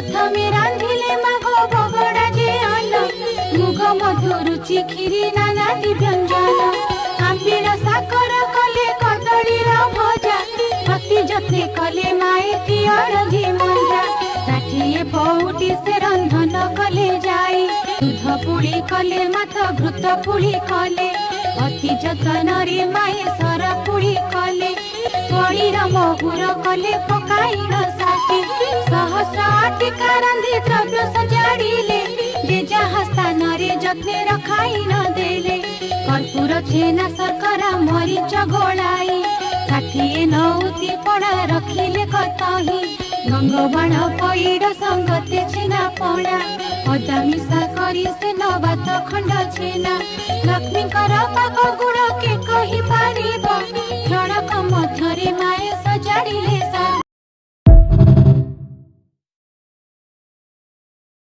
प्रथमे रांधिले माघ बगड़ा जे अन्न मुग मधु रुचि खीरी नानादि व्यंजन आंबीर साकर कले कदली भजा अति जत्ने कले माएती अड़घी मंजा षाठिए पौटी से रंधन कले जाई दूध पुड़ी कले माथ घृत पुड़ी कले अति जतन रे माए सर पुड़ी कले पनीर महुर कले पकाइन साथी सहस्र आटिका रांधि द्रव्य सजाड़िले जे जहाँ स्थान रे जत्ने रखाइन देले कर्पूर छेना शर्करा मरीच गोलाई षाठिए नौती पड़ा रखिले कतही गंगबाण पैड संगते छेना पड़ा अदा मिशा करी से नबात खंड छेना लक्ष्मी पाक गुण के कही पारिब क्षणक मध्यरे माए